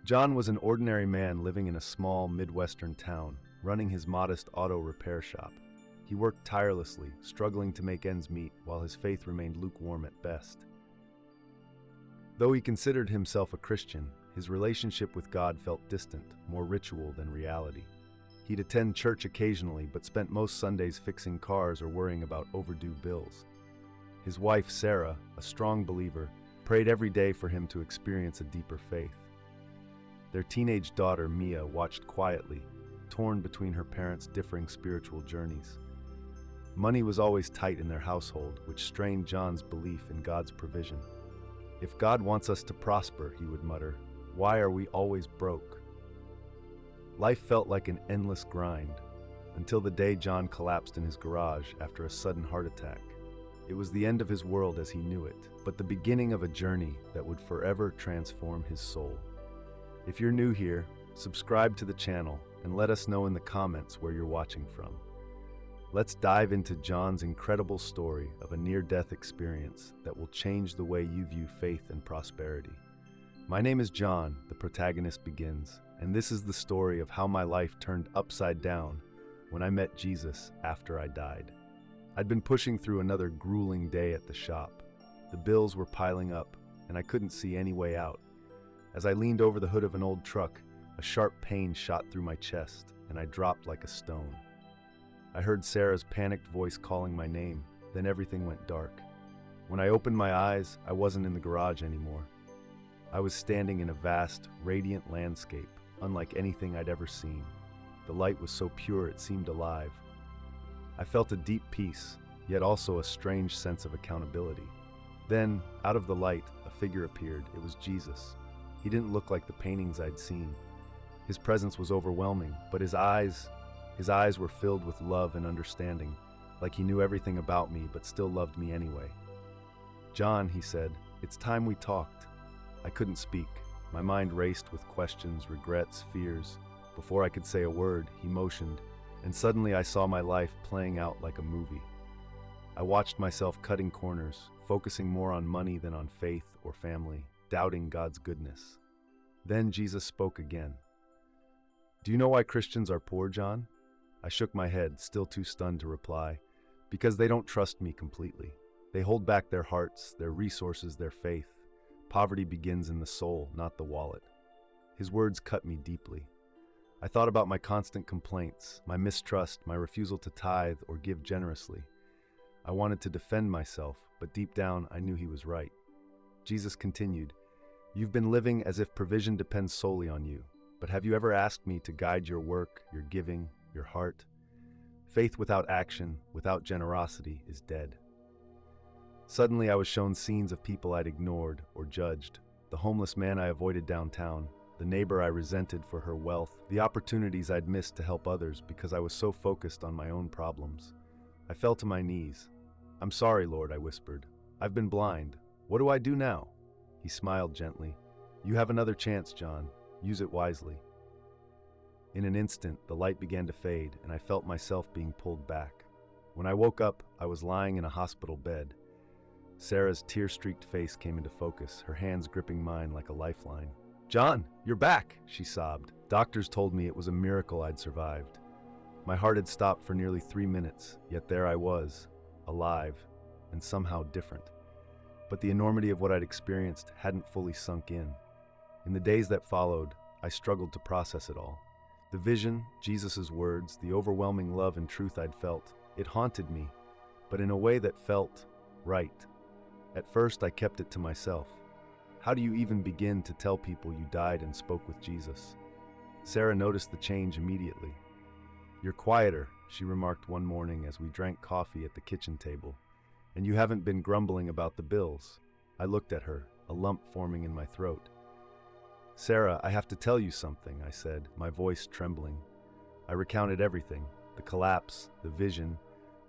John was an ordinary man living in a small Midwestern town, running his modest auto repair shop. He worked tirelessly, struggling to make ends meet, while his faith remained lukewarm at best. Though he considered himself a Christian, his relationship with God felt distant, more ritual than reality. He'd attend church occasionally, but spent most Sundays fixing cars or worrying about overdue bills. His wife, Sarah, a strong believer, prayed every day for him to experience a deeper faith. Their teenage daughter, Mia, watched quietly, torn between her parents' differing spiritual journeys. Money was always tight in their household, which strained John's belief in God's provision. "If God wants us to prosper," he would mutter, "why are we always broke?" Life felt like an endless grind, until the day John collapsed in his garage after a sudden heart attack. It was the end of his world as he knew it, but the beginning of a journey that would forever transform his soul. If you're new here, subscribe to the channel and let us know in the comments where you're watching from. Let's dive into John's incredible story of a near-death experience that will change the way you view faith and prosperity. My name is John, the protagonist begins, and this is the story of how my life turned upside down when I met Jesus after I died. I'd been pushing through another grueling day at the shop. The bills were piling up, and I couldn't see any way out. As I leaned over the hood of an old truck, a sharp pain shot through my chest, and I dropped like a stone. I heard Sarah's panicked voice calling my name, then everything went dark. When I opened my eyes, I wasn't in the garage anymore. I was standing in a vast, radiant landscape, unlike anything I'd ever seen. The light was so pure it seemed alive. I felt a deep peace, yet also a strange sense of accountability. Then, out of the light, a figure appeared. It was Jesus. He didn't look like the paintings I'd seen. His presence was overwhelming, but his eyes were filled with love and understanding, like he knew everything about me but still loved me anyway. "John," he said, "it's time we talked." I couldn't speak. My mind raced with questions, regrets, fears. Before I could say a word, he motioned, and suddenly I saw my life playing out like a movie. I watched myself cutting corners, focusing more on money than on faith or family, doubting God's goodness. Then Jesus spoke again. "Do you know why Christians are poor, John?" I shook my head, still too stunned to reply. "Because they don't trust me completely. They hold back their hearts, their resources, their faith. Poverty begins in the soul, not the wallet." His words cut me deeply. I thought about my constant complaints, my mistrust, my refusal to tithe or give generously. I wanted to defend myself, but deep down I knew he was right. Jesus continued, "You've been living as if provision depends solely on you. But have you ever asked me to guide your work, your giving, your heart? Faith without action, without generosity, is dead." Suddenly I was shown scenes of people I'd ignored or judged. The homeless man I avoided downtown, the neighbor I resented for her wealth, the opportunities I'd missed to help others because I was so focused on my own problems. I fell to my knees. "I'm sorry, Lord," I whispered. "I've been blind. What do I do now?" He smiled gently. "You have another chance, John. Use it wisely." In an instant, the light began to fade, and I felt myself being pulled back. When I woke up, I was lying in a hospital bed. Sarah's tear-streaked face came into focus, her hands gripping mine like a lifeline. "John, you're back!" she sobbed. Doctors told me it was a miracle I'd survived. My heart had stopped for nearly 3 minutes, yet there I was, alive, and somehow different. But the enormity of what I'd experienced hadn't fully sunk in. In the days that followed, I struggled to process it all. The vision, Jesus' words, the overwhelming love and truth I'd felt, it haunted me, but in a way that felt right. At first, I kept it to myself. How do you even begin to tell people you died and spoke with Jesus? Sarah noticed the change immediately. "You're quieter," she remarked one morning as we drank coffee at the kitchen table. "And you haven't been grumbling about the bills." I looked at her, a lump forming in my throat. "Sarah, I have to tell you something," I said, my voice trembling. I recounted everything, the collapse, the vision,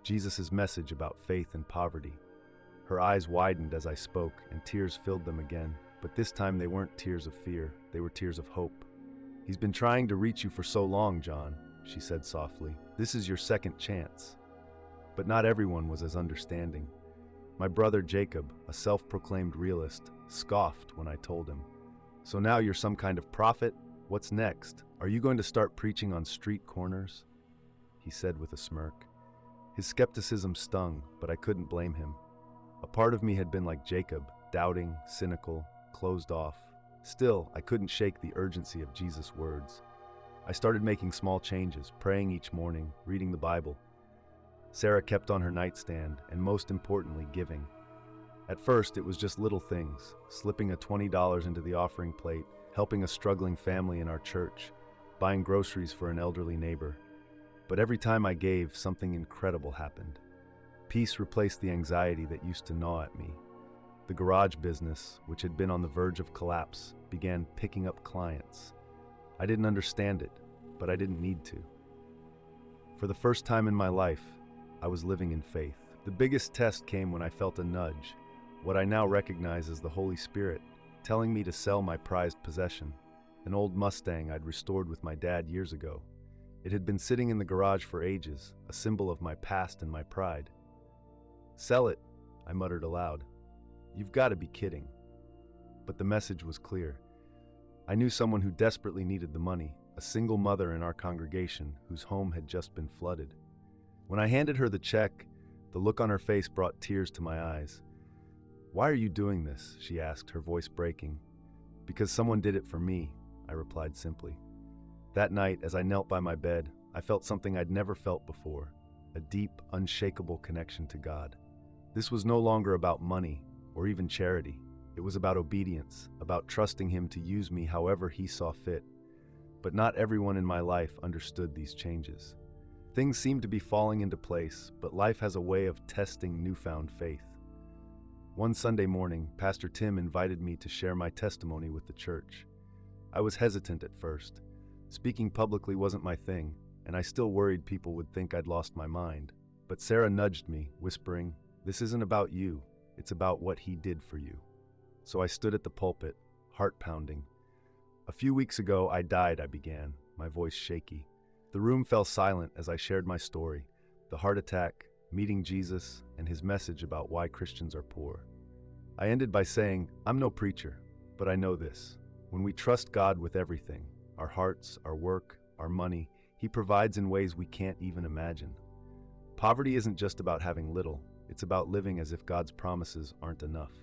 Jesus' message about faith and poverty. Her eyes widened as I spoke, and tears filled them again, but this time they weren't tears of fear, they were tears of hope. "He's been trying to reach you for so long, John," she said softly. "This is your second chance." But not everyone was as understanding. My brother Jacob, a self-proclaimed realist, scoffed when I told him. So now you're some kind of prophet? What's next? Are you going to start preaching on street corners?" he said with a smirk. His skepticism stung, but I couldn't blame him. A part of me had been like Jacob, doubting, cynical, closed off. Still, I couldn't shake the urgency of Jesus' words. I started making small changes, praying each morning, reading the Bible. Sarah kept on her nightstand, and most importantly, giving. At first, it was just little things, slipping a $20 into the offering plate, helping a struggling family in our church, buying groceries for an elderly neighbor. But every time I gave, something incredible happened. Peace replaced the anxiety that used to gnaw at me. The garage business, which had been on the verge of collapse, began picking up clients. I didn't understand it, but I didn't need to. For the first time in my life, I was living in faith. The biggest test came when I felt a nudge, what I now recognize as the Holy Spirit, telling me to sell my prized possession, an old Mustang I'd restored with my dad years ago. It had been sitting in the garage for ages, a symbol of my past and my pride. "Sell it," I muttered aloud. "You've got to be kidding." But the message was clear. I knew someone who desperately needed the money, a single mother in our congregation whose home had just been flooded. When I handed her the check, the look on her face brought tears to my eyes. "Why are you doing this?" she asked, her voice breaking. "Because someone did it for me," I replied simply. That night, as I knelt by my bed, I felt something I'd never felt before, a deep, unshakable connection to God. This was no longer about money or even charity. It was about obedience, about trusting Him to use me however He saw fit. But not everyone in my life understood these changes. Things seemed to be falling into place, but life has a way of testing newfound faith. One Sunday morning, Pastor Tim invited me to share my testimony with the church. I was hesitant at first. Speaking publicly wasn't my thing, and I still worried people would think I'd lost my mind. But Sarah nudged me, whispering, "This isn't about you, it's about what He did for you." So I stood at the pulpit, heart pounding. "A few weeks ago I died," I began, my voice shaky. The room fell silent as I shared my story, the heart attack, meeting Jesus, and His message about why Christians are poor. I ended by saying, "I'm no preacher, but I know this. When we trust God with everything, our hearts, our work, our money, He provides in ways we can't even imagine. Poverty isn't just about having little, it's about living as if God's promises aren't enough."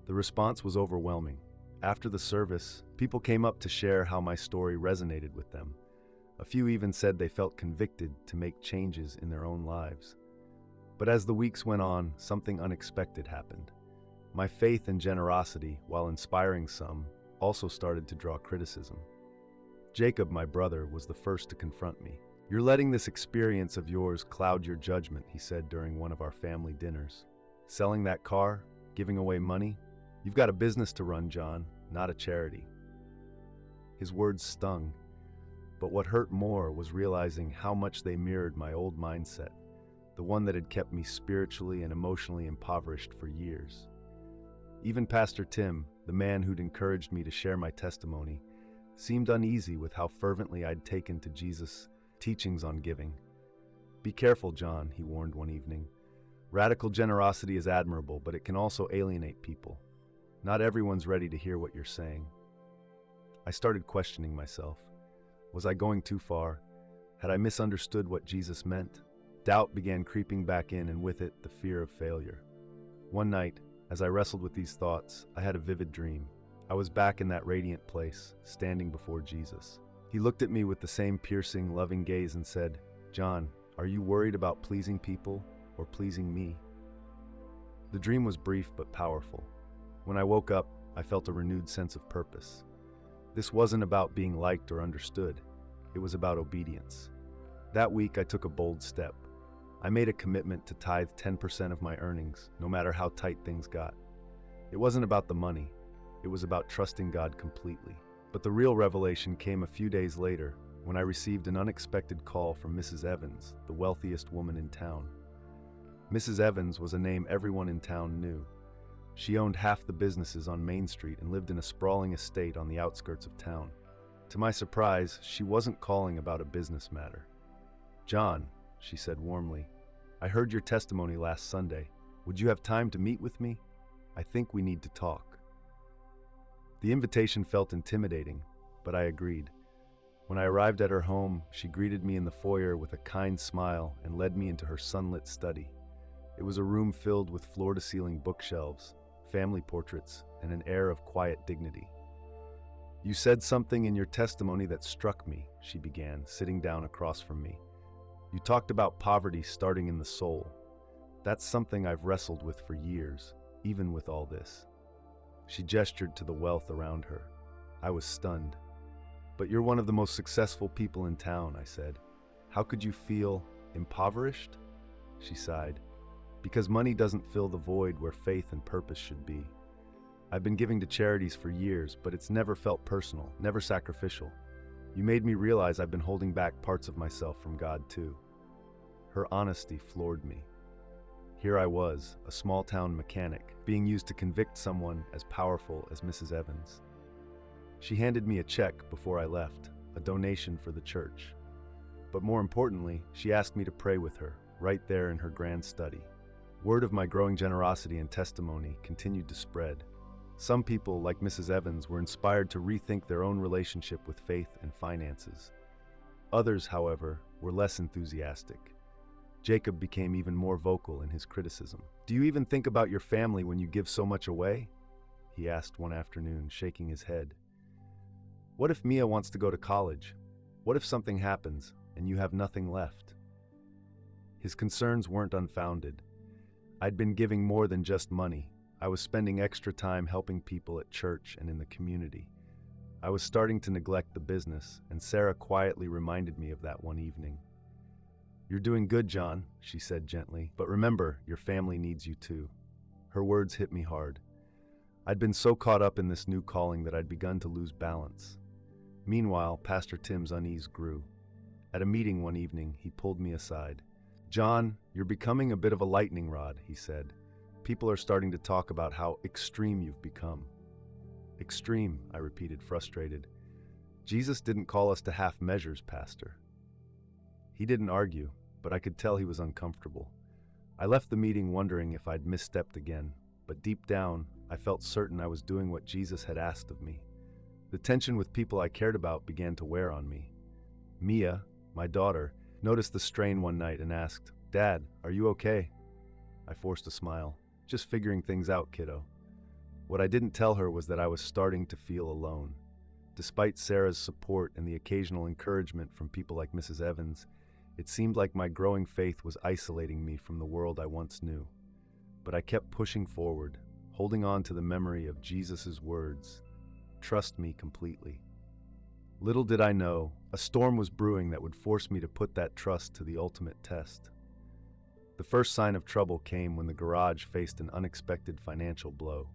The response was overwhelming. After the service, people came up to share how my story resonated with them. A few even said they felt convicted to make changes in their own lives. But as the weeks went on, something unexpected happened. My faith and generosity, while inspiring some, also started to draw criticism. Jacob, my brother, was the first to confront me. "You're letting this experience of yours cloud your judgment," he said during one of our family dinners. "Selling that car, giving away money? You've got a business to run, John, not a charity." His words stung, but what hurt more was realizing how much they mirrored my old mindset, the one that had kept me spiritually and emotionally impoverished for years. Even Pastor Tim, the man who'd encouraged me to share my testimony, seemed uneasy with how fervently I'd taken to Jesus' teachings on giving. "Be careful, John," he warned one evening. "Radical generosity is admirable, but it can also alienate people. Not everyone's ready to hear what you're saying." I started questioning myself. Was I going too far? Had I misunderstood what Jesus meant? Doubt began creeping back in, and with it, the fear of failure. One night, as I wrestled with these thoughts, I had a vivid dream. I was back in that radiant place, standing before Jesus. He looked at me with the same piercing, loving gaze and said, "John, are you worried about pleasing people or pleasing me?" The dream was brief but powerful. When I woke up, I felt a renewed sense of purpose. This wasn't about being liked or understood. It was about obedience. That week, I took a bold step. I made a commitment to tithe 10% of my earnings, no matter how tight things got. It wasn't about the money. It was about trusting God completely. But the real revelation came a few days later, when I received an unexpected call from Mrs. Evans, the wealthiest woman in town. Mrs. Evans was a name everyone in town knew. She owned half the businesses on Main Street and lived in a sprawling estate on the outskirts of town. To my surprise, she wasn't calling about a business matter. "John," she said warmly, "I heard your testimony last Sunday. Would you have time to meet with me? I think we need to talk." The invitation felt intimidating, but I agreed. When I arrived at her home, she greeted me in the foyer with a kind smile and led me into her sunlit study. It was a room filled with floor-to-ceiling bookshelves, family portraits, and an air of quiet dignity. "You said something in your testimony that struck me," she began, sitting down across from me. "You talked about poverty starting in the soul. That's something I've wrestled with for years, even with all this." She gestured to the wealth around her. I was stunned. "But you're one of the most successful people in town," I said. "How could you feel impoverished?" She sighed. "Because money doesn't fill the void where faith and purpose should be. I've been giving to charities for years, but it's never felt personal, never sacrificial. You made me realize I've been holding back parts of myself from God too." Her honesty floored me. Here I was, a small-town mechanic, being used to convict someone as powerful as Mrs. Evans. She handed me a check before I left, a donation for the church. But more importantly, she asked me to pray with her, right there in her grand study. Word of my growing generosity and testimony continued to spread. Some people, like Mrs. Evans, were inspired to rethink their own relationship with faith and finances. Others, however, were less enthusiastic. Jacob became even more vocal in his criticism. "Do you even think about your family when you give so much away?" he asked one afternoon, shaking his head. "What if Mia wants to go to college? What if something happens and you have nothing left?" His concerns weren't unfounded. I'd been giving more than just money. I was spending extra time helping people at church and in the community. I was starting to neglect the business, and Sarah quietly reminded me of that one evening. "You're doing good, John," she said gently, "but remember, your family needs you too." Her words hit me hard. I'd been so caught up in this new calling that I'd begun to lose balance. Meanwhile, Pastor Tim's unease grew. At a meeting one evening, he pulled me aside. "John, you're becoming a bit of a lightning rod," he said. "People are starting to talk about how extreme you've become." "Extreme," I repeated, frustrated. "Jesus didn't call us to half measures, Pastor." He didn't argue, but I could tell he was uncomfortable. I left the meeting wondering if I'd misstepped again, but deep down, I felt certain I was doing what Jesus had asked of me. The tension with people I cared about began to wear on me. Mia, my daughter, noticed the strain one night and asked, "Dad, are you okay?" I forced a smile. "Just figuring things out, kiddo." What I didn't tell her was that I was starting to feel alone. Despite Sarah's support and the occasional encouragement from people like Mrs. Evans, it seemed like my growing faith was isolating me from the world I once knew. But I kept pushing forward, holding on to the memory of Jesus' words, "Trust me completely." Little did I know, a storm was brewing that would force me to put that trust to the ultimate test. The first sign of trouble came when the garage faced an unexpected financial blow.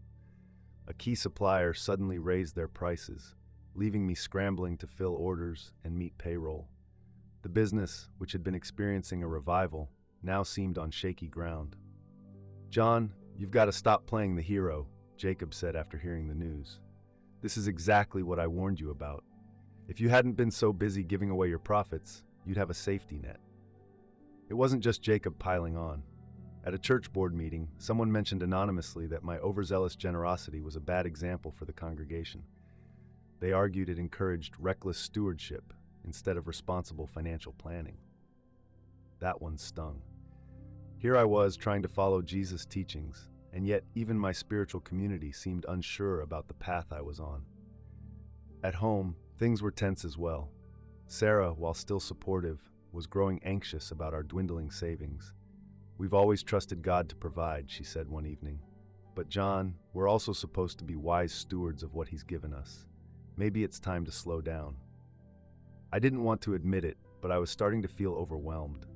A key supplier suddenly raised their prices, leaving me scrambling to fill orders and meet payroll. The business, which had been experiencing a revival, now seemed on shaky ground. "John, you've got to stop playing the hero," Jacob said after hearing the news. "This is exactly what I warned you about. If you hadn't been so busy giving away your profits, you'd have a safety net." It wasn't just Jacob piling on. At a church board meeting, someone mentioned anonymously that my overzealous generosity was a bad example for the congregation. They argued it encouraged reckless stewardship instead of responsible financial planning. That one stung. Here I was trying to follow Jesus' teachings, and yet even my spiritual community seemed unsure about the path I was on. At home, things were tense as well. Sarah, while still supportive, was growing anxious about our dwindling savings. "We've always trusted God to provide," she said one evening. "But John, we're also supposed to be wise stewards of what He's given us. Maybe it's time to slow down." I didn't want to admit it, but I was starting to feel overwhelmed.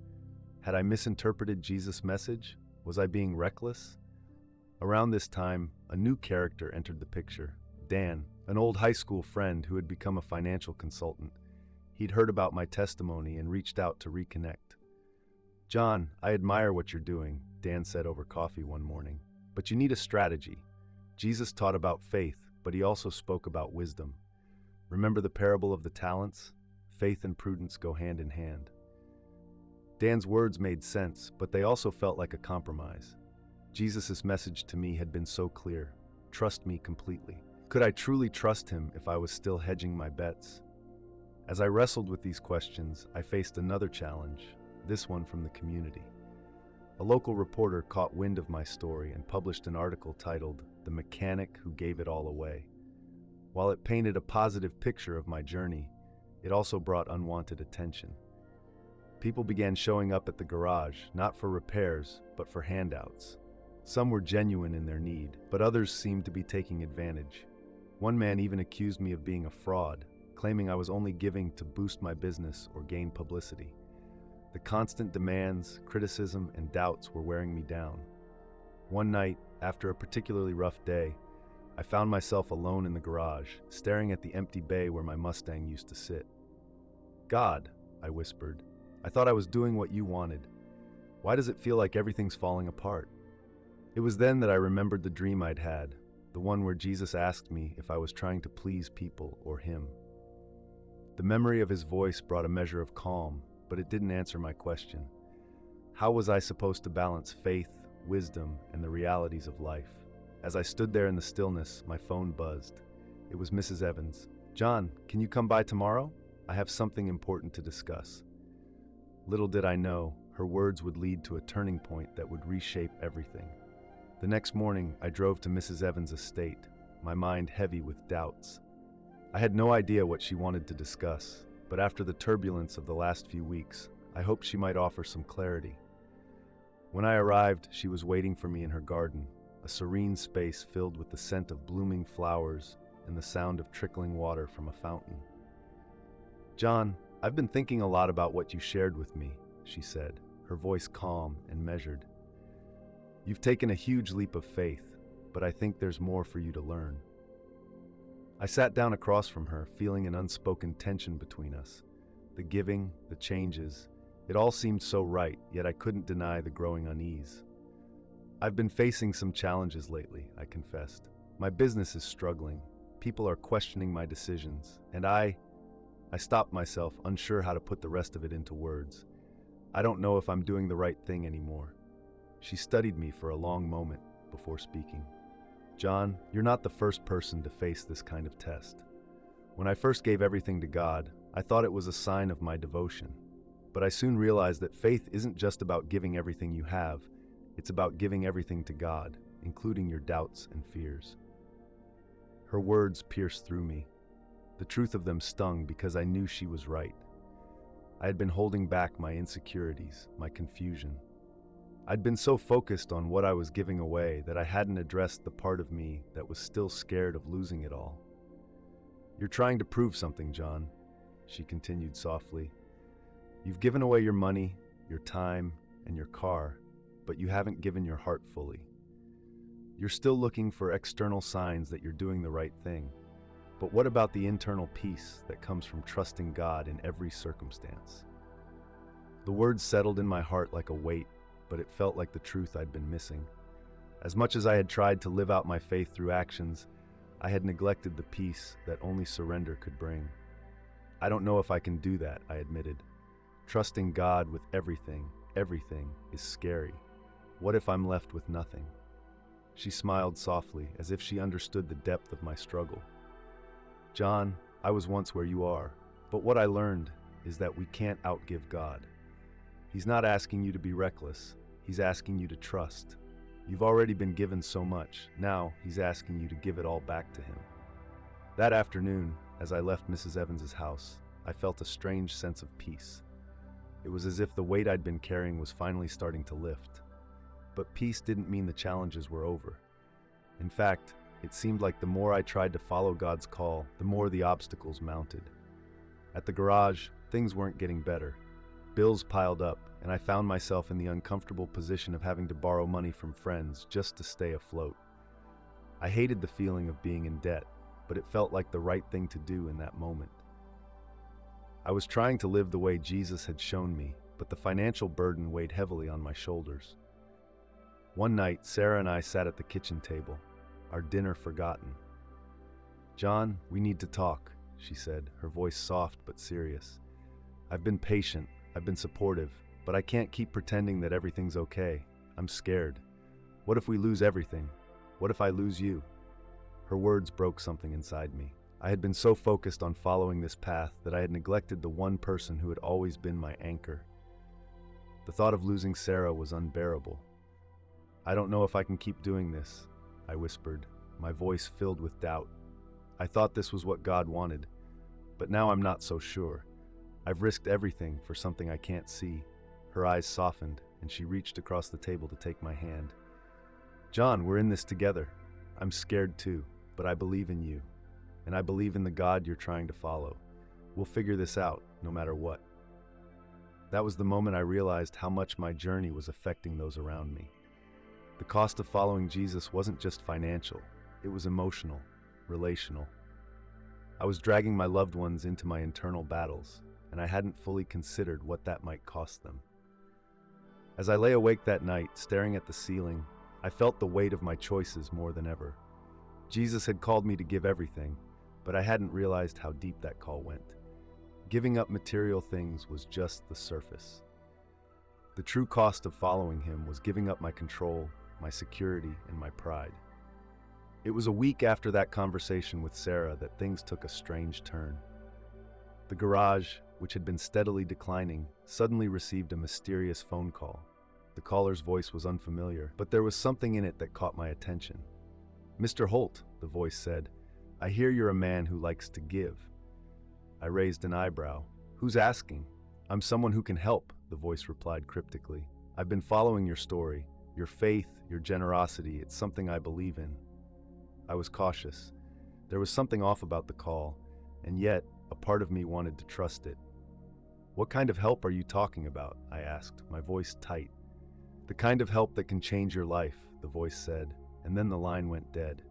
Had I misinterpreted Jesus' message? Was I being reckless? Around this time, a new character entered the picture. Dan, an old high school friend who had become a financial consultant. He'd heard about my testimony and reached out to reconnect. "John, I admire what you're doing," Dan said over coffee one morning. "But you need a strategy. Jesus taught about faith, but he also spoke about wisdom. Remember the parable of the talents? Faith and prudence go hand in hand." Dan's words made sense, but they also felt like a compromise. Jesus' message to me had been so clear: trust me completely. Could I truly trust him if I was still hedging my bets? As I wrestled with these questions, I faced another challenge, this one from the community. A local reporter caught wind of my story and published an article titled, "The Mechanic Who Gave It All Away." While it painted a positive picture of my journey, it also brought unwanted attention. People began showing up at the garage, not for repairs, but for handouts. Some were genuine in their need, but others seemed to be taking advantage. One man even accused me of being a fraud, claiming I was only giving to boost my business or gain publicity. The constant demands, criticism, and doubts were wearing me down. One night, after a particularly rough day, I found myself alone in the garage, staring at the empty bay where my Mustang used to sit. "God," I whispered, "I thought I was doing what you wanted. Why does it feel like everything's falling apart?" It was then that I remembered the dream I'd had, the one where Jesus asked me if I was trying to please people or him. The memory of his voice brought a measure of calm, but it didn't answer my question. How was I supposed to balance faith, wisdom, and the realities of life? As I stood there in the stillness, my phone buzzed. It was Mrs. Evans. "John, can you come by tomorrow? I have something important to discuss." Little did I know, her words would lead to a turning point that would reshape everything. The next morning, I drove to Mrs. Evans' estate, my mind heavy with doubts. I had no idea what she wanted to discuss, but after the turbulence of the last few weeks, I hoped she might offer some clarity. When I arrived, she was waiting for me in her garden, a serene space filled with the scent of blooming flowers and the sound of trickling water from a fountain. "John, I've been thinking a lot about what you shared with me," she said, her voice calm and measured. "You've taken a huge leap of faith, but I think there's more for you to learn." I sat down across from her, feeling an unspoken tension between us. The giving, the changes, it all seemed so right, yet I couldn't deny the growing unease. "I've been facing some challenges lately," I confessed. "My business is struggling. People are questioning my decisions, and I stopped myself, unsure how to put the rest of it into words. I don't know if I'm doing the right thing anymore." She studied me for a long moment before speaking. "John, you're not the first person to face this kind of test. When I first gave everything to God, I thought it was a sign of my devotion. But I soon realized that faith isn't just about giving everything you have, it's about giving everything to God, including your doubts and fears." Her words pierced through me. The truth of them stung because I knew she was right. I had been holding back my insecurities, my confusion. I'd been so focused on what I was giving away that I hadn't addressed the part of me that was still scared of losing it all. "You're trying to prove something, John," she continued softly. "You've given away your money, your time, and your car, but you haven't given your heart fully. You're still looking for external signs that you're doing the right thing. But what about the internal peace that comes from trusting God in every circumstance?" The words settled in my heart like a weight, but it felt like the truth I'd been missing. As much as I had tried to live out my faith through actions, I had neglected the peace that only surrender could bring. "I don't know if I can do that," I admitted. "Trusting God with everything is scary. What if I'm left with nothing?" She smiled softly, as if she understood the depth of my struggle. "John, I was once where you are, but what I learned is that we can't outgive God. He's not asking you to be reckless, he's asking you to trust. You've already been given so much, now he's asking you to give it all back to him." That afternoon, as I left Mrs. Evans' house, I felt a strange sense of peace. It was as if the weight I'd been carrying was finally starting to lift. But peace didn't mean the challenges were over. In fact, it seemed like the more I tried to follow God's call, the more the obstacles mounted. At the garage, things weren't getting better. Bills piled up, and I found myself in the uncomfortable position of having to borrow money from friends just to stay afloat. I hated the feeling of being in debt, but it felt like the right thing to do in that moment. I was trying to live the way Jesus had shown me, but the financial burden weighed heavily on my shoulders. One night, Sarah and I sat at the kitchen table, our dinner forgotten. "John, we need to talk," she said, her voice soft but serious. "I've been patient, I've been supportive, but I can't keep pretending that everything's okay. I'm scared. What if we lose everything? What if I lose you?" Her words broke something inside me. I had been so focused on following this path that I had neglected the one person who had always been my anchor. The thought of losing Sarah was unbearable. "I don't know if I can keep doing this," I whispered, my voice filled with doubt. I thought this was what God wanted, but now I'm not so sure. I've risked everything for something I can't see. Her eyes softened, and she reached across the table to take my hand. "John, we're in this together. I'm scared too, but I believe in you, and I believe in the God you're trying to follow. We'll figure this out, no matter what." That was the moment I realized how much my journey was affecting those around me. The cost of following Jesus wasn't just financial, it was emotional, relational. I was dragging my loved ones into my internal battles, and I hadn't fully considered what that might cost them. As I lay awake that night, staring at the ceiling, I felt the weight of my choices more than ever. Jesus had called me to give everything, but I hadn't realized how deep that call went. Giving up material things was just the surface. The true cost of following him was giving up my control, my security, and my pride. It was a week after that conversation with Sarah that things took a strange turn. The garage, which had been steadily declining, suddenly received a mysterious phone call. The caller's voice was unfamiliar, but there was something in it that caught my attention. "Mr. Holt," the voice said, "I hear you're a man who likes to give." I raised an eyebrow. "Who's asking?" "I'm someone who can help," the voice replied cryptically. "I've been following your story, your faith, your generosity. It's something I believe in." I was cautious. There was something off about the call, and yet a part of me wanted to trust it. "What kind of help are you talking about?" I asked, my voice tight. "The kind of help that can change your life," the voice said, and then the line went dead.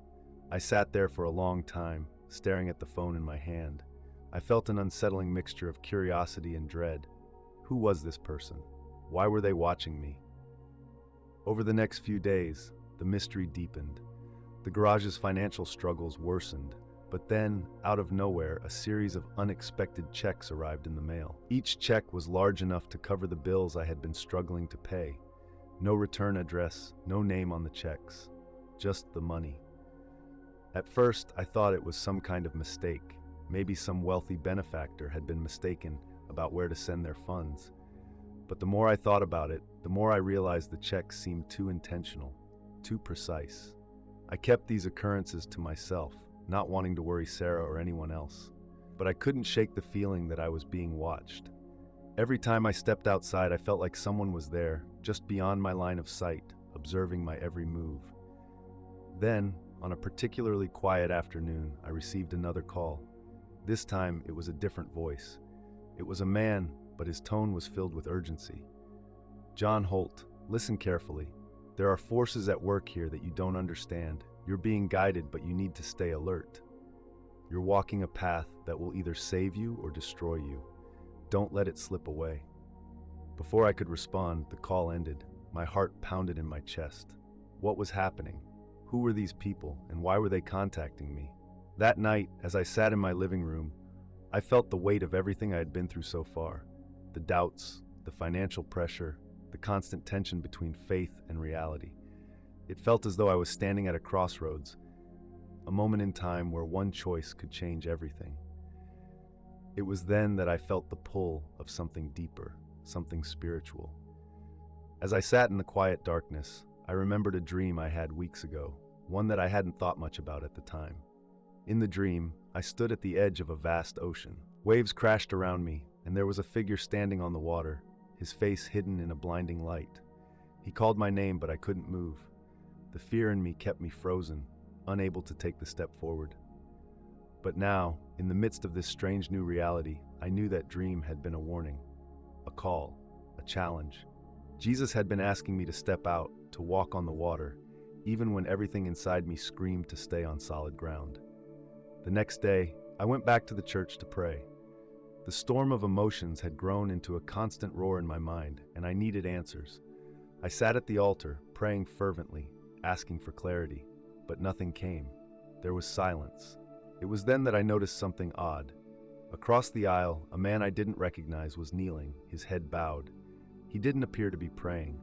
I sat there for a long time, staring at the phone in my hand. I felt an unsettling mixture of curiosity and dread. Who was this person? Why were they watching me? Over the next few days, the mystery deepened. The garage's financial struggles worsened, but then, out of nowhere, a series of unexpected checks arrived in the mail. Each check was large enough to cover the bills I had been struggling to pay. No return address, no name on the checks, just the money. At first, I thought it was some kind of mistake. Maybe some wealthy benefactor had been mistaken about where to send their funds. But the more I thought about it, the more I realized the checks seemed too intentional, too precise. I kept these occurrences to myself, not wanting to worry Sarah or anyone else. But I couldn't shake the feeling that I was being watched. Every time I stepped outside, I felt like someone was there, just beyond my line of sight, observing my every move. Then, on a particularly quiet afternoon, I received another call. This time, it was a different voice. It was a man, but his tone was filled with urgency. "John Holt, listen carefully. There are forces at work here that you don't understand. You're being guided, but you need to stay alert. You're walking a path that will either save you or destroy you. Don't let it slip away." Before I could respond, the call ended. My heart pounded in my chest. What was happening? Who were these people, and why were they contacting me? That night, as I sat in my living room, I felt the weight of everything I had been through so far. The doubts, the financial pressure, the constant tension between faith and reality. It felt as though I was standing at a crossroads, a moment in time where one choice could change everything. It was then that I felt the pull of something deeper, something spiritual. As I sat in the quiet darkness, I remembered a dream I had weeks ago, one that I hadn't thought much about at the time. In the dream, I stood at the edge of a vast ocean. Waves crashed around me, and there was a figure standing on the water, his face hidden in a blinding light. He called my name, but I couldn't move. The fear in me kept me frozen, unable to take the step forward. But now, in the midst of this strange new reality, I knew that dream had been a warning, a call, a challenge. Jesus had been asking me to step out, to walk on the water, even when everything inside me screamed to stay on solid ground. The next day, I went back to the church to pray. The storm of emotions had grown into a constant roar in my mind, and I needed answers. I sat at the altar, praying fervently, asking for clarity, but nothing came. There was silence. It was then that I noticed something odd. Across the aisle, a man I didn't recognize was kneeling, his head bowed. He didn't appear to be praying.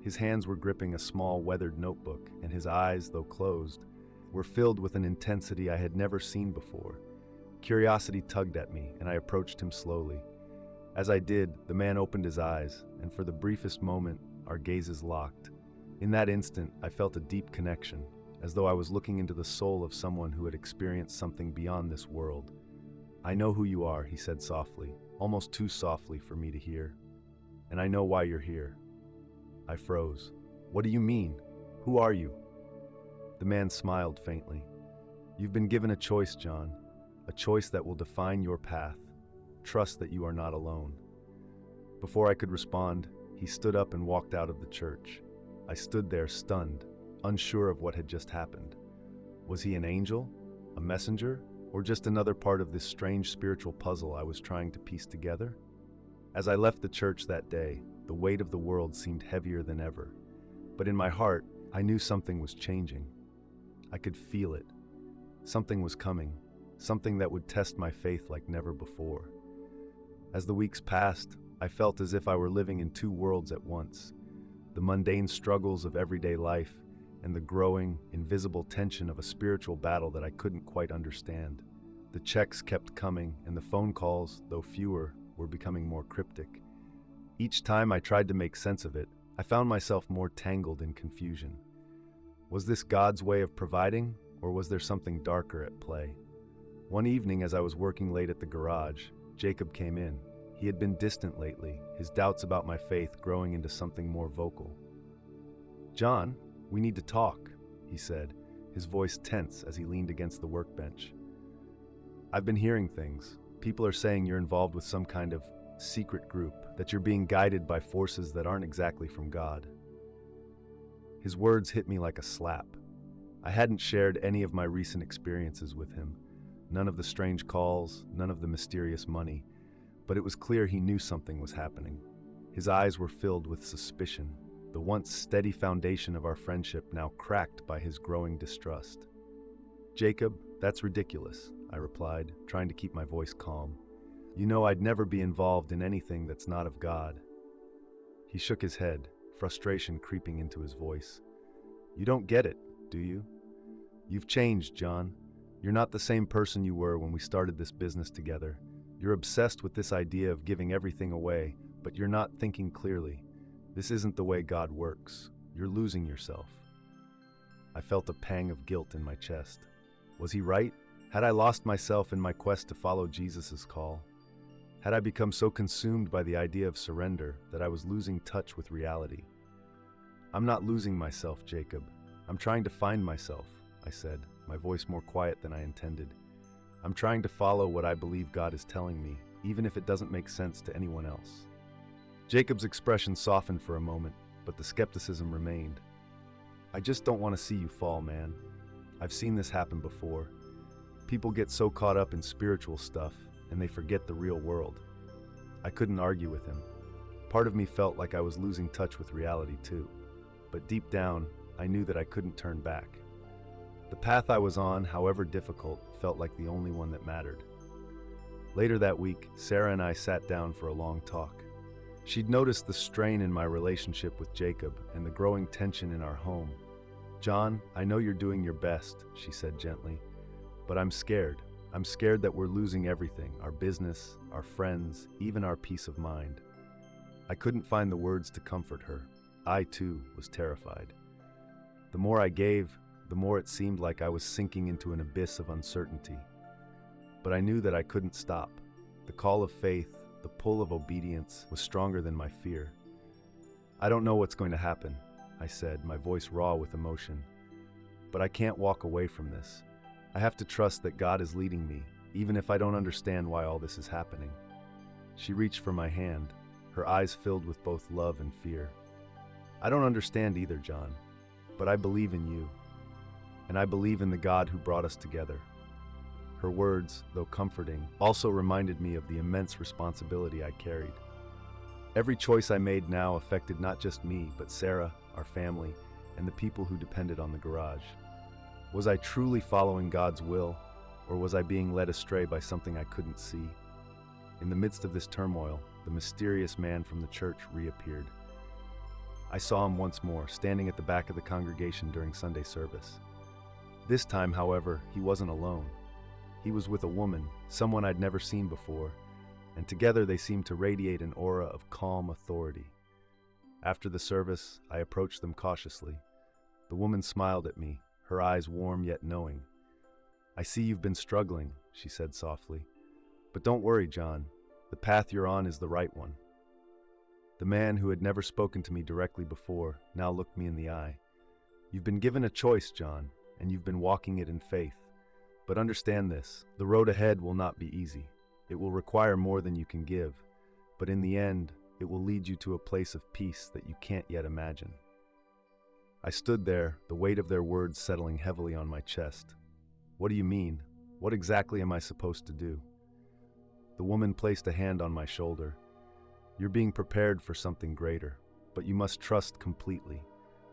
His hands were gripping a small, weathered notebook, and his eyes, though closed, were filled with an intensity I had never seen before. Curiosity tugged at me, and I approached him slowly. As I did, the man opened his eyes, and for the briefest moment, our gazes locked. In that instant, I felt a deep connection, as though I was looking into the soul of someone who had experienced something beyond this world. "I know who you are," he said softly, almost too softly for me to hear. "And I know why you're here." I froze. "What do you mean? Who are you?" The man smiled faintly. "You've been given a choice, John. A choice that will define your path. Trust that you are not alone." Before I could respond, he stood up and walked out of the church. I stood there stunned, unsure of what had just happened. Was he an angel, a messenger, or just another part of this strange spiritual puzzle I was trying to piece together? As I left the church that day, the weight of the world seemed heavier than ever. But in my heart, I knew something was changing. I could feel it. Something was coming, something that would test my faith like never before. As the weeks passed, I felt as if I were living in two worlds at once: the mundane struggles of everyday life and the growing, invisible tension of a spiritual battle that I couldn't quite understand. The checks kept coming, and the phone calls, though fewer, were becoming more cryptic. Each time I tried to make sense of it, I found myself more tangled in confusion. Was this God's way of providing, or was there something darker at play? One evening, as I was working late at the garage, Jacob came in. He had been distant lately, his doubts about my faith growing into something more vocal. "John, we need to talk," he said, his voice tense as he leaned against the workbench. "I've been hearing things. People are saying you're involved with some kind of secret group, that you're being guided by forces that aren't exactly from God." His words hit me like a slap. I hadn't shared any of my recent experiences with him, none of the strange calls, none of the mysterious money, but it was clear he knew something was happening. His eyes were filled with suspicion, the once steady foundation of our friendship now cracked by his growing distrust. "Jacob, that's ridiculous," I replied, trying to keep my voice calm. "You know I'd never be involved in anything that's not of God." He shook his head, frustration creeping into his voice. "You don't get it, do you? You've changed, John. You're not the same person you were when we started this business together. You're obsessed with this idea of giving everything away, but you're not thinking clearly. This isn't the way God works. You're losing yourself." I felt a pang of guilt in my chest. Was he right? Had I lost myself in my quest to follow Jesus' call? Had I become so consumed by the idea of surrender that I was losing touch with reality? "I'm not losing myself, Jacob. I'm trying to find myself," I said, my voice more quiet than I intended. "I'm trying to follow what I believe God is telling me, even if it doesn't make sense to anyone else." Jacob's expression softened for a moment, but the skepticism remained. "I just don't want to see you fall, man. I've seen this happen before. People get so caught up in spiritual stuff, and they forget the real world." I couldn't argue with him. Part of me felt like I was losing touch with reality too. But deep down, I knew that I couldn't turn back. The path I was on, however difficult, felt like the only one that mattered. Later that week, Sarah and I sat down for a long talk. She'd noticed the strain in my relationship with Jacob and the growing tension in our home. "John, I know you're doing your best," she said gently, "but I'm scared. I'm scared that we're losing everything, our business, our friends, even our peace of mind." I couldn't find the words to comfort her. I, too, was terrified. The more I gave, the more it seemed like I was sinking into an abyss of uncertainty. But I knew that I couldn't stop. The call of faith, the pull of obedience, was stronger than my fear. "I don't know what's going to happen," I said, my voice raw with emotion. "But I can't walk away from this. I have to trust that God is leading me, even if I don't understand why all this is happening." She reached for my hand, her eyes filled with both love and fear. "I don't understand either, John, but I believe in you, and I believe in the God who brought us together." Her words, though comforting, also reminded me of the immense responsibility I carried. Every choice I made now affected not just me, but Sarah, our family, and the people who depended on the garage. Was I truly following God's will, or was I being led astray by something I couldn't see? In the midst of this turmoil, the mysterious man from the church reappeared. I saw him once more, standing at the back of the congregation during Sunday service. This time, however, he wasn't alone. He was with a woman, someone I'd never seen before, and together they seemed to radiate an aura of calm authority. After the service, I approached them cautiously. The woman smiled at me, her eyes warm yet knowing. "I see you've been struggling," she said softly. "But don't worry, John. The path you're on is the right one." The man, who had never spoken to me directly before, now looked me in the eye. "You've been given a choice, John, and you've been walking it in faith. But understand this, the road ahead will not be easy. It will require more than you can give, but in the end, it will lead you to a place of peace that you can't yet imagine." I stood there, the weight of their words settling heavily on my chest. "What do you mean? What exactly am I supposed to do?" The woman placed a hand on my shoulder. "You're being prepared for something greater, but you must trust completely.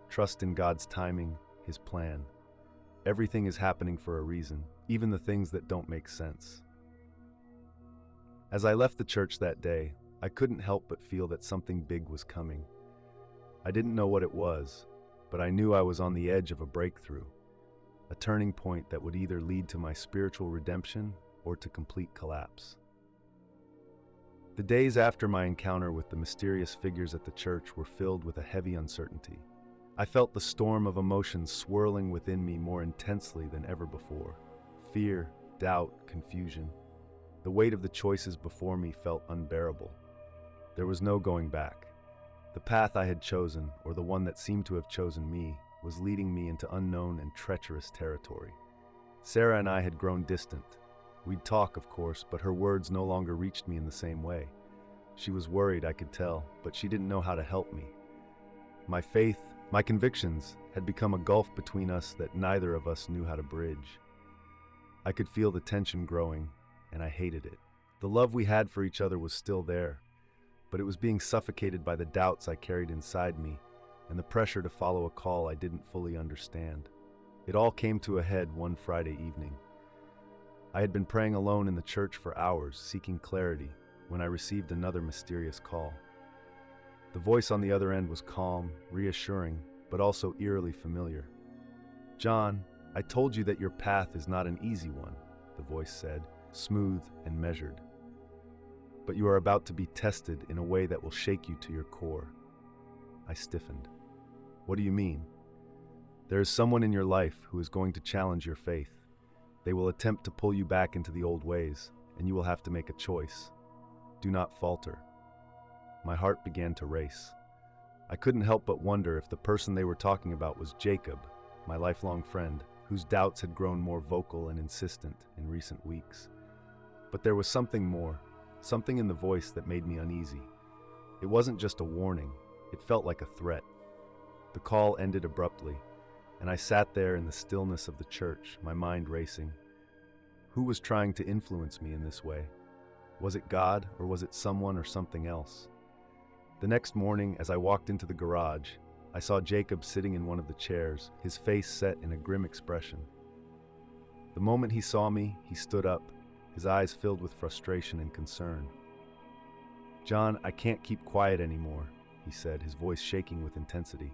Trust in God's timing, His plan. Everything is happening for a reason, even the things that don't make sense." As I left the church that day, I couldn't help but feel that something big was coming. I didn't know what it was, but I knew I was on the edge of a breakthrough, a turning point that would either lead to my spiritual redemption or to complete collapse. The days after my encounter with the mysterious figures at the church were filled with a heavy uncertainty. I felt the storm of emotions swirling within me more intensely than ever before. Fear, doubt, confusion. The weight of the choices before me felt unbearable. There was no going back. The path I had chosen, or the one that seemed to have chosen me, was leading me into unknown and treacherous territory. Sarah and I had grown distant. We'd talk, of course, but her words no longer reached me in the same way. She was worried, I could tell, but she didn't know how to help me. My faith, my convictions, had become a gulf between us that neither of us knew how to bridge. I could feel the tension growing, and I hated it. The love we had for each other was still there, but it was being suffocated by the doubts I carried inside me and the pressure to follow a call I didn't fully understand. It all came to a head one Friday evening. I had been praying alone in the church for hours, seeking clarity, when I received another mysterious call. The voice on the other end was calm, reassuring, but also eerily familiar. "John, I told you that your path is not an easy one," the voice said, smooth and measured. "But you are about to be tested in a way that will shake you to your core." I stiffened. "What do you mean?" "There is someone in your life who is going to challenge your faith. They will attempt to pull you back into the old ways, and you will have to make a choice. Do not falter." My heart began to race. I couldn't help but wonder if the person they were talking about was Jacob, my lifelong friend, whose doubts had grown more vocal and insistent in recent weeks. But there was something more, something in the voice that made me uneasy. It wasn't just a warning, it felt like a threat. The call ended abruptly, and I sat there in the stillness of the church, my mind racing. Who was trying to influence me in this way? Was it God, or was it someone or something else? The next morning, as I walked into the garage, I saw Jacob sitting in one of the chairs, his face set in a grim expression. The moment he saw me, he stood up, his eyes filled with frustration and concern. "John, I can't keep quiet anymore," he said, his voice shaking with intensity.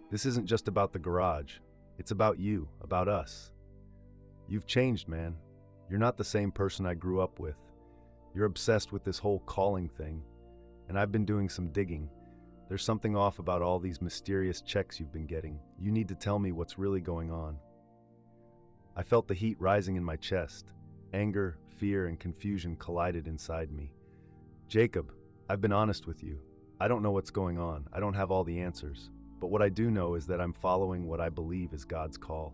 "This isn't just about the garage. It's about you, about us. You've changed, man. You're not the same person I grew up with. You're obsessed with this whole calling thing, and I've been doing some digging. There's something off about all these mysterious checks you've been getting. You need to tell me what's really going on." I felt the heat rising in my chest. Anger, fear, and confusion collided inside me. "Jacob, I've been honest with you. I don't know what's going on. I don't have all the answers. But what I do know is that I'm following what I believe is God's call.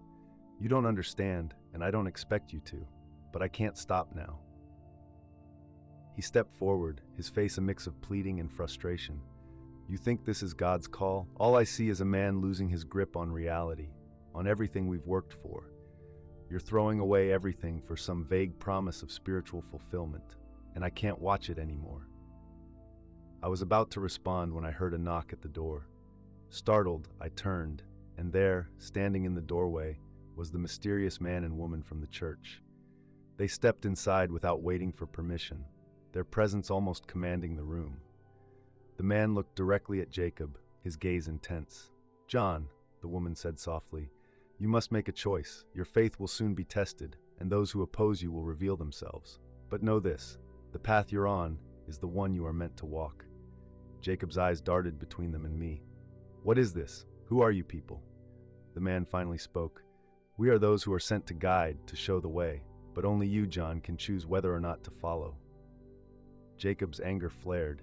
You don't understand, and I don't expect you to, but I can't stop now." He stepped forward, his face a mix of pleading and frustration. "You think this is God's call? All I see is a man losing his grip on reality, on everything we've worked for. You're throwing away everything for some vague promise of spiritual fulfillment, and I can't watch it anymore." I was about to respond when I heard a knock at the door. Startled, I turned, and there, standing in the doorway, was the mysterious man and woman from the church. They stepped inside without waiting for permission, their presence almost commanding the room. The man looked directly at Jacob, his gaze intense. "John," the woman said softly, You must make a choice. Your faith will soon be tested, and those who oppose you will reveal themselves. But know this, the path you're on is the one you are meant to walk. Jacob's eyes darted between them and me. What is this? Who are you people? The man finally spoke. We are those who are sent to guide, to show the way, but only you, John, can choose whether or not to follow. Jacob's anger flared.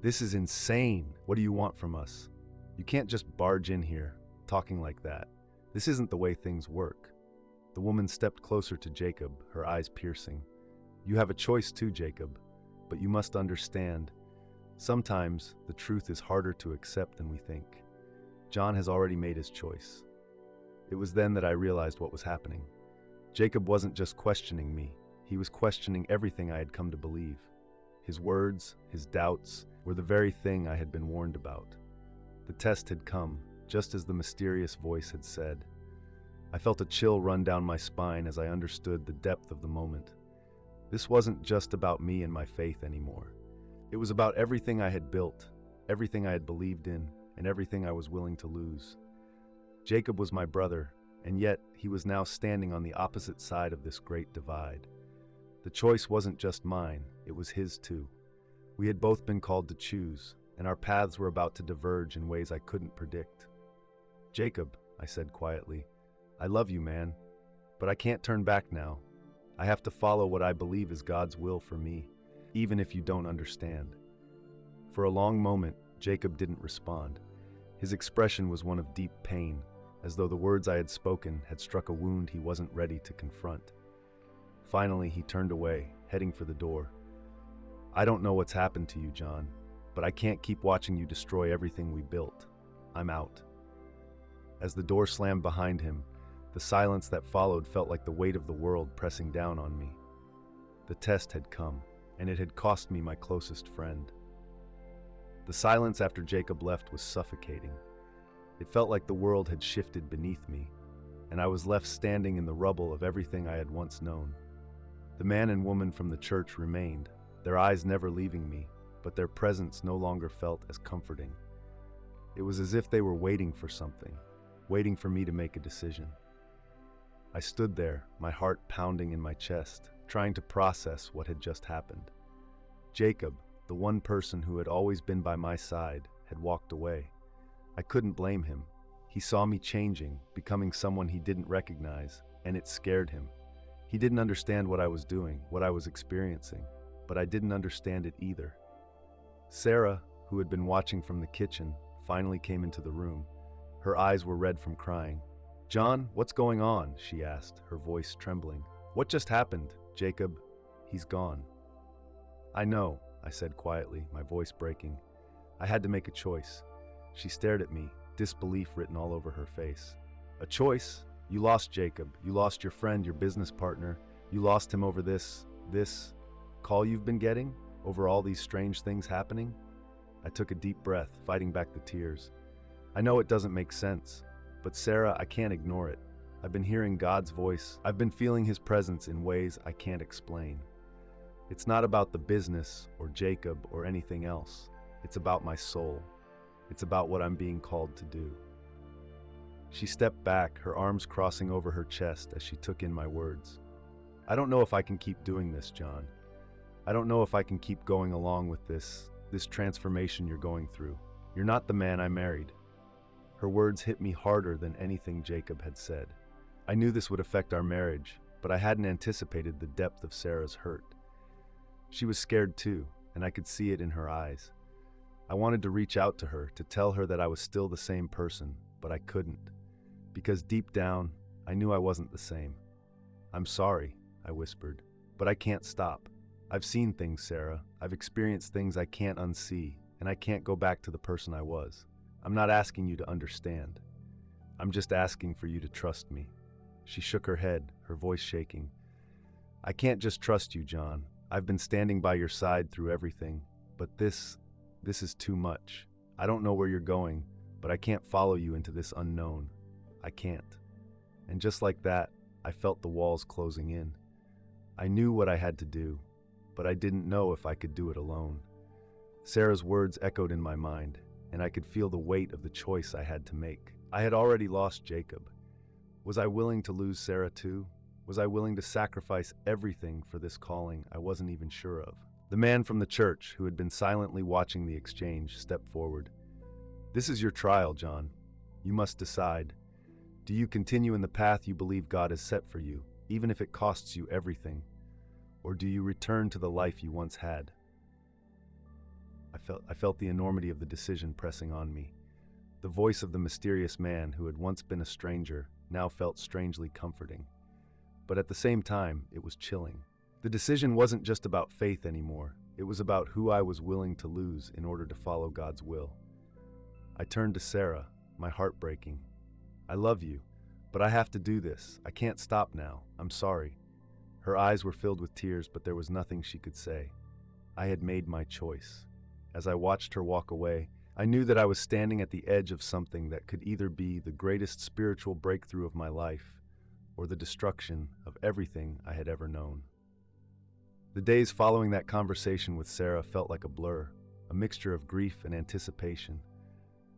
This is insane. What do you want from us? You can't just barge in here, talking like that. This isn't the way things work. The woman stepped closer to Jacob, her eyes piercing. You have a choice too, Jacob, but you must understand. Sometimes the truth is harder to accept than we think. John has already made his choice. It was then that I realized what was happening. Jacob wasn't just questioning me. He was questioning everything I had come to believe. His words, his doubts, were the very thing I had been warned about. The test had come, just as the mysterious voice had said. I felt a chill run down my spine as I understood the depth of the moment. This wasn't just about me and my faith anymore. It was about everything I had built, everything I had believed in, and everything I was willing to lose. Jacob was my brother, and yet he was now standing on the opposite side of this great divide. The choice wasn't just mine, it was his too. We had both been called to choose, and our paths were about to diverge in ways I couldn't predict. Jacob, I said quietly, I love you, man, but I can't turn back now. I have to follow what I believe is God's will for me, even if you don't understand. For a long moment, Jacob didn't respond. His expression was one of deep pain, as though the words I had spoken had struck a wound he wasn't ready to confront. Finally, he turned away, heading for the door. I don't know what's happened to you, John, but I can't keep watching you destroy everything we built. I'm out. As the door slammed behind him, the silence that followed felt like the weight of the world pressing down on me. The test had come, and it had cost me my closest friend. The silence after Jacob left was suffocating. It felt like the world had shifted beneath me, and I was left standing in the rubble of everything I had once known. The man and woman from the church remained, their eyes never leaving me, but their presence no longer felt as comforting. It was as if they were waiting for something, waiting for me to make a decision. I stood there, my heart pounding in my chest, trying to process what had just happened. Jacob, the one person who had always been by my side, had walked away. I couldn't blame him. He saw me changing, becoming someone he didn't recognize, and it scared him. He didn't understand what I was doing, what I was experiencing, but I didn't understand it either. Sarah, who had been watching from the kitchen, finally came into the room. Her eyes were red from crying. John, what's going on? She asked, her voice trembling. What just happened, Jacob? He's gone. I know, I said quietly, my voice breaking. I had to make a choice. She stared at me, disbelief written all over her face. A choice? You lost Jacob. You lost your friend, your business partner. You lost him over this call you've been getting? Over all these strange things happening? I took a deep breath, fighting back the tears. I know it doesn't make sense, but Sarah, I can't ignore it. I've been hearing God's voice. I've been feeling his presence in ways I can't explain. It's not about the business or Jacob or anything else. It's about my soul. It's about what I'm being called to do. She stepped back, her arms crossing over her chest as she took in my words. I don't know if I can keep doing this, John. I don't know if I can keep going along with this transformation you're going through. You're not the man I married. Her words hit me harder than anything Jacob had said. I knew this would affect our marriage, but I hadn't anticipated the depth of Sarah's hurt. She was scared too, and I could see it in her eyes. I wanted to reach out to her, to tell her that I was still the same person, but I couldn't. Because deep down, I knew I wasn't the same. I'm sorry, I whispered, but I can't stop. I've seen things, Sarah. I've experienced things I can't unsee, and I can't go back to the person I was. I'm not asking you to understand. I'm just asking for you to trust me. She shook her head, her voice shaking. I can't just trust you, John. I've been standing by your side through everything, but this is too much. I don't know where you're going, but I can't follow you into this unknown. I can't. And just like that, I felt the walls closing in. I knew what I had to do, but I didn't know if I could do it alone. Sarah's words echoed in my mind, and I could feel the weight of the choice I had to make. I had already lost Jacob. Was I willing to lose Sarah too? Was I willing to sacrifice everything for this calling I wasn't even sure of? The man from the church, who had been silently watching the exchange, stepped forward. "This is your trial, John. You must decide. Do you continue in the path you believe God has set for you, even if it costs you everything? Or do you return to the life you once had?" I felt the enormity of the decision pressing on me. The voice of the mysterious man who had once been a stranger now felt strangely comforting. But at the same time, it was chilling. The decision wasn't just about faith anymore. It was about who I was willing to lose in order to follow God's will. I turned to Sarah, my heart breaking. "I love you, but I have to do this. I can't stop now. I'm sorry." Her eyes were filled with tears, but there was nothing she could say. I had made my choice. As I watched her walk away, I knew that I was standing at the edge of something that could either be the greatest spiritual breakthrough of my life or the destruction of everything I had ever known. The days following that conversation with Sarah felt like a blur, a mixture of grief and anticipation.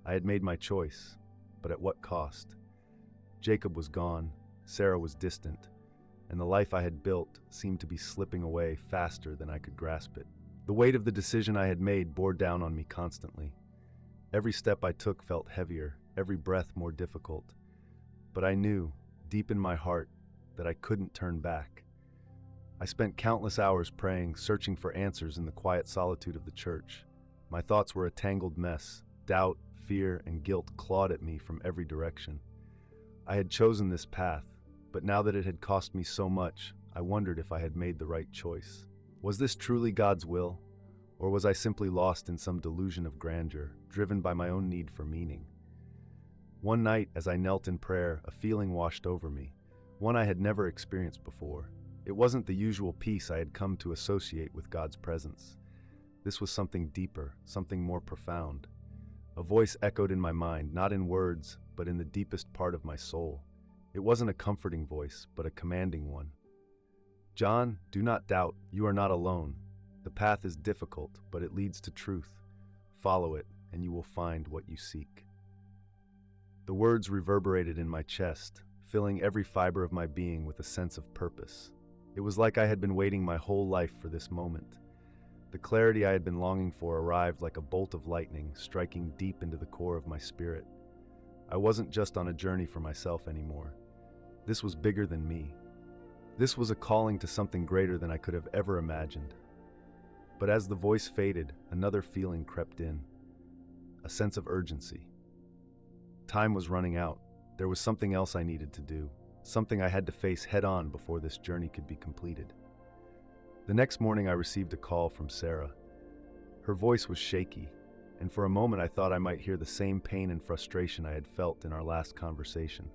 I had made my choice, but at what cost? Jacob was gone, Sarah was distant, and the life I had built seemed to be slipping away faster than I could grasp it. The weight of the decision I had made bore down on me constantly. Every step I took felt heavier, every breath more difficult. But I knew, deep in my heart, that I couldn't turn back. I spent countless hours praying, searching for answers in the quiet solitude of the church. My thoughts were a tangled mess. Doubt, fear, and guilt clawed at me from every direction. I had chosen this path, but now that it had cost me so much, I wondered if I had made the right choice. Was this truly God's will? Or was I simply lost in some delusion of grandeur, driven by my own need for meaning? One night, as I knelt in prayer, a feeling washed over me, one I had never experienced before. It wasn't the usual peace I had come to associate with God's presence. This was something deeper, something more profound. A voice echoed in my mind, not in words, but in the deepest part of my soul. It wasn't a comforting voice, but a commanding one. "John, do not doubt. You are not alone. The path is difficult, but it leads to truth. Follow it, and you will find what you seek." The words reverberated in my chest, filling every fiber of my being with a sense of purpose. It was like I had been waiting my whole life for this moment. The clarity I had been longing for arrived like a bolt of lightning, striking deep into the core of my spirit. I wasn't just on a journey for myself anymore. This was bigger than me. This was a calling to something greater than I could have ever imagined. But as the voice faded, another feeling crept in, a sense of urgency. Time was running out. There was something else I needed to do, something I had to face head-on before this journey could be completed. The next morning I received a call from Sarah. Her voice was shaky, and for a moment I thought I might hear the same pain and frustration I had felt in our last conversation.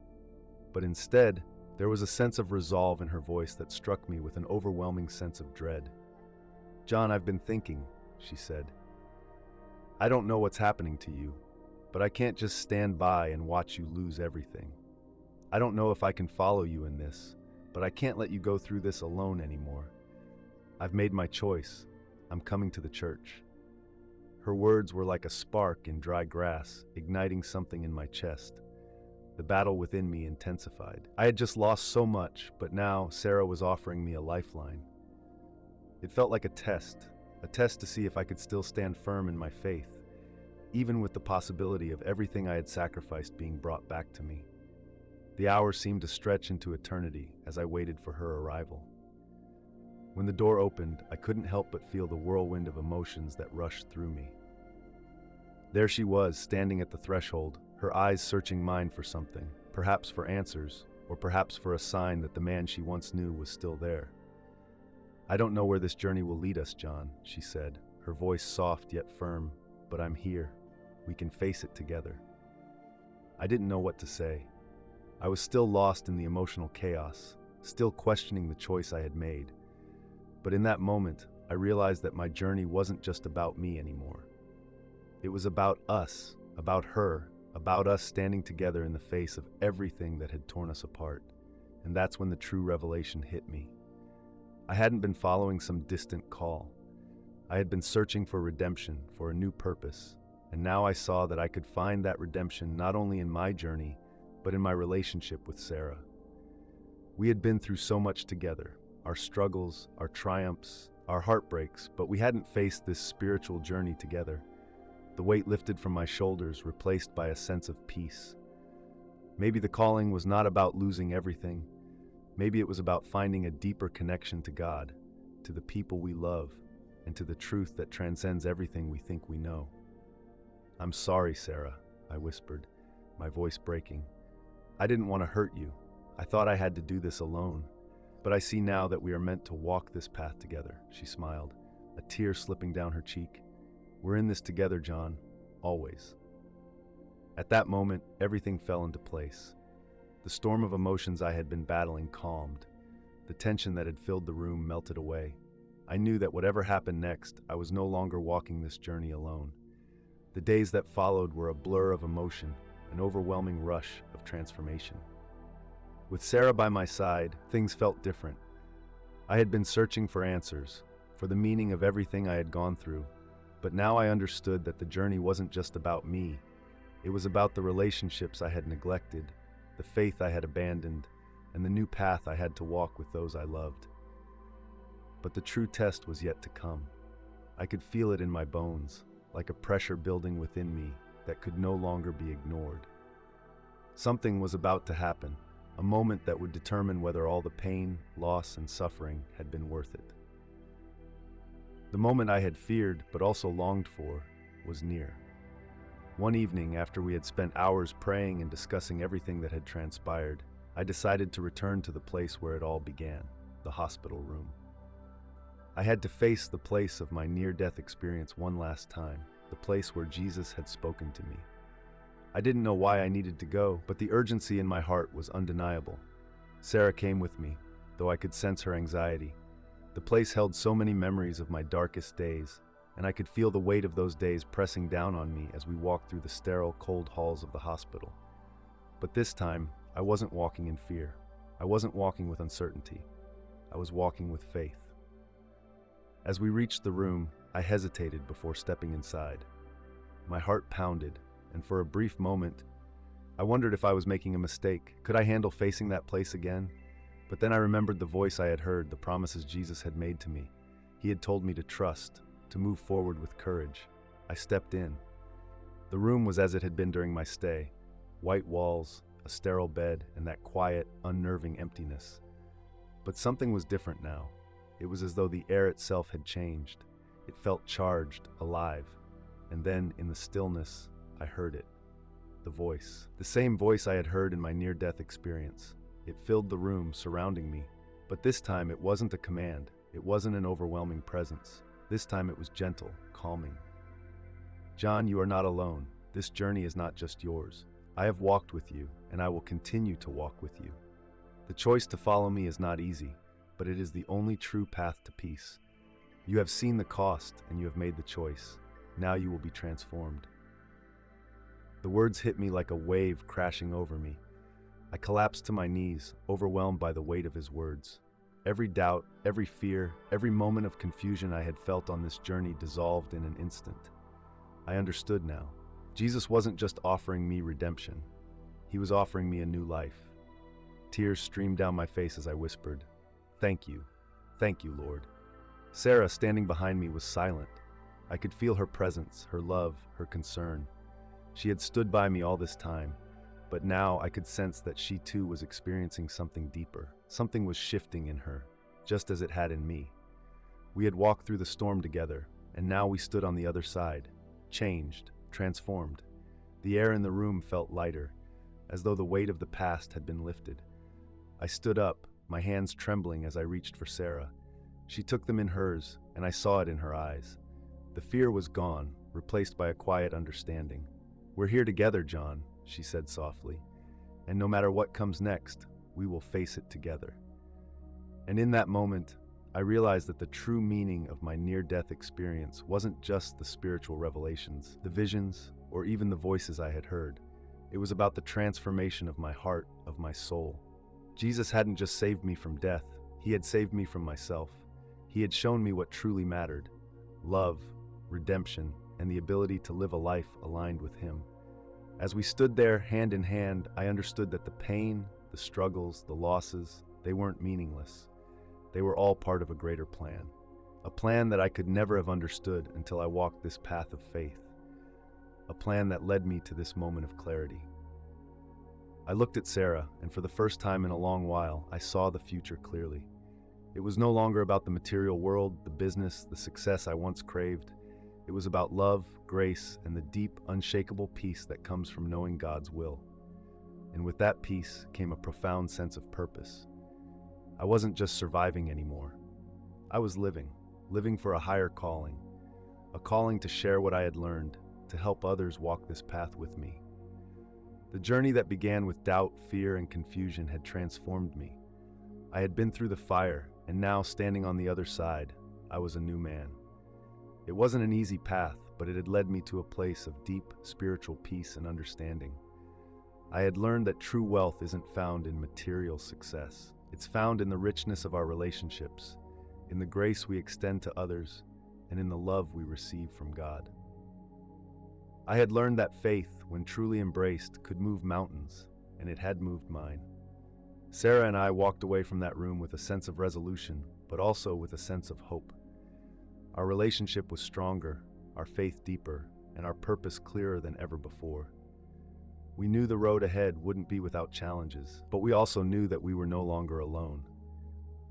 But instead, there was a sense of resolve in her voice that struck me with an overwhelming sense of dread. "John, I've been thinking," she said. "I don't know what's happening to you, but I can't just stand by and watch you lose everything. I don't know if I can follow you in this, but I can't let you go through this alone anymore. I've made my choice. I'm coming to the church." Her words were like a spark in dry grass, igniting something in my chest. The battle within me intensified. I had just lost so much, but now Sarah was offering me a lifeline. It felt like a test to see if I could still stand firm in my faith, even with the possibility of everything I had sacrificed being brought back to me. The hours seemed to stretch into eternity as I waited for her arrival. When the door opened, I couldn't help but feel the whirlwind of emotions that rushed through me. There she was, standing at the threshold, her eyes searching mine for something, perhaps for answers, or perhaps for a sign that the man she once knew was still there. "I don't know where this journey will lead us, John," she said, her voice soft yet firm, "but I'm here. We can face it together." I didn't know what to say. I was still lost in the emotional chaos, still questioning the choice I had made. But in that moment, I realized that my journey wasn't just about me anymore. It was about us, about her, about us standing together in the face of everything that had torn us apart. And that's when the true revelation hit me. I hadn't been following some distant call. I had been searching for redemption, for a new purpose, and now I saw that I could find that redemption not only in my journey, but in my relationship with Sarah. We had been through so much together, our struggles, our triumphs, our heartbreaks, but we hadn't faced this spiritual journey together. The weight lifted from my shoulders, replaced by a sense of peace. Maybe the calling was not about losing everything. Maybe it was about finding a deeper connection to God, to the people we love, and to the truth that transcends everything we think we know. "I'm sorry, Sarah," I whispered, my voice breaking. "I didn't want to hurt you. I thought I had to do this alone. But I see now that we are meant to walk this path together," she smiled, a tear slipping down her cheek. "We're in this together, John, always." At that moment, everything fell into place. The storm of emotions I had been battling calmed. The tension that had filled the room melted away. I knew that whatever happened next, I was no longer walking this journey alone. The days that followed were a blur of emotion, an overwhelming rush of transformation. With Sarah by my side, things felt different. I had been searching for answers, for the meaning of everything I had gone through, but now I understood that the journey wasn't just about me. It was about the relationships I had neglected, the faith I had abandoned, and the new path I had to walk with those I loved. But the true test was yet to come. I could feel it in my bones, like a pressure building within me that could no longer be ignored. Something was about to happen, a moment that would determine whether all the pain, loss, and suffering had been worth it. The moment I had feared, but also longed for, was near. One evening, after we had spent hours praying and discussing everything that had transpired, I decided to return to the place where it all began, the hospital room. I had to face the place of my near-death experience one last time, the place where Jesus had spoken to me. I didn't know why I needed to go, but the urgency in my heart was undeniable. Sarah came with me, though I could sense her anxiety. The place held so many memories of my darkest days, and I could feel the weight of those days pressing down on me as we walked through the sterile, cold halls of the hospital. But this time, I wasn't walking in fear. I wasn't walking with uncertainty. I was walking with faith. As we reached the room, I hesitated before stepping inside. My heart pounded, and for a brief moment, I wondered if I was making a mistake. Could I handle facing that place again? But then I remembered the voice I had heard, the promises Jesus had made to me. He had told me to trust, to move forward with courage. I stepped in. The room was as it had been during my stay. White walls, a sterile bed, and that quiet, unnerving emptiness. But something was different now. It was as though the air itself had changed. It felt charged, alive. And then, in the stillness, I heard it. The voice. The same voice I had heard in my near-death experience. It filled the room, surrounding me. But this time, it wasn't a command. It wasn't an overwhelming presence. This time it was gentle, calming. "John, you are not alone. This journey is not just yours. I have walked with you, and I will continue to walk with you. The choice to follow me is not easy, but it is the only true path to peace. You have seen the cost, and you have made the choice. Now you will be transformed." The words hit me like a wave crashing over me. I collapsed to my knees, overwhelmed by the weight of his words. Every doubt, every fear, every moment of confusion I had felt on this journey dissolved in an instant. I understood now. Jesus wasn't just offering me redemption. He was offering me a new life. Tears streamed down my face as I whispered, "Thank you. Thank you, Lord." Sarah, standing behind me, was silent. I could feel her presence, her love, her concern. She had stood by me all this time, but now I could sense that she too was experiencing something deeper. Something was shifting in her, just as it had in me. We had walked through the storm together, and now we stood on the other side, changed, transformed. The air in the room felt lighter, as though the weight of the past had been lifted. I stood up, my hands trembling as I reached for Sarah. She took them in hers, and I saw it in her eyes. The fear was gone, replaced by a quiet understanding. "We're here together, John," she said softly, "and no matter what comes next, we will face it together." And in that moment, I realized that the true meaning of my near-death experience wasn't just the spiritual revelations, the visions, or even the voices I had heard. It was about the transformation of my heart, of my soul. Jesus hadn't just saved me from death, he had saved me from myself. He had shown me what truly mattered: love, redemption, and the ability to live a life aligned with him. As we stood there hand in hand, I understood that the pain, the struggles, the losses, they weren't meaningless. They were all part of a greater plan. A plan that I could never have understood until I walked this path of faith. A plan that led me to this moment of clarity. I looked at Sarah, and for the first time in a long while, I saw the future clearly. It was no longer about the material world, the business, the success I once craved. It was about love, grace, and the deep, unshakable peace that comes from knowing God's will. And with that peace came a profound sense of purpose. I wasn't just surviving anymore. I was living for a higher calling, a calling to share what I had learned, to help others walk this path with me. The journey that began with doubt, fear, and confusion had transformed me. I had been through the fire, and now, standing on the other side, I was a new man. It wasn't an easy path, but it had led me to a place of deep spiritual peace and understanding. I had learned that true wealth isn't found in material success. It's found in the richness of our relationships, in the grace we extend to others, and in the love we receive from God. I had learned that faith, when truly embraced, could move mountains, and it had moved mine. Sarah and I walked away from that room with a sense of resolution, but also with a sense of hope. Our relationship was stronger, our faith deeper, and our purpose clearer than ever before. We knew the road ahead wouldn't be without challenges, but we also knew that we were no longer alone.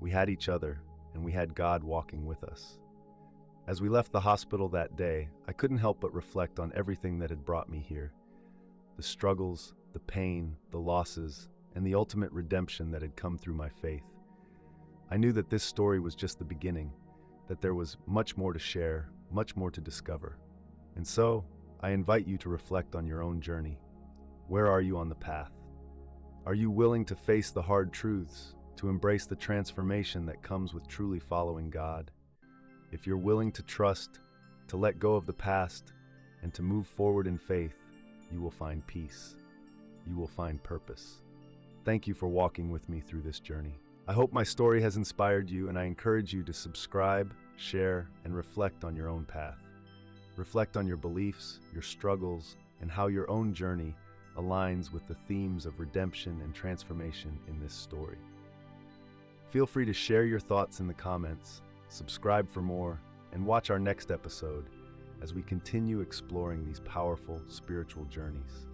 We had each other, and we had God walking with us. As we left the hospital that day, I couldn't help but reflect on everything that had brought me here. The struggles, the pain, the losses, and the ultimate redemption that had come through my faith. I knew that this story was just the beginning, that there was much more to share, much more to discover. And so, I invite you to reflect on your own journey. Where are you on the path? Are you willing to face the hard truths, to embrace the transformation that comes with truly following God? If you're willing to trust, to let go of the past, and to move forward in faith, you will find peace. You will find purpose. Thank you for walking with me through this journey. I hope my story has inspired you, and I encourage you to subscribe, share, and reflect on your own path. Reflect on your beliefs, your struggles, and how your own journey aligns with the themes of redemption and transformation in this story. Feel free to share your thoughts in the comments, subscribe for more, and watch our next episode as we continue exploring these powerful spiritual journeys.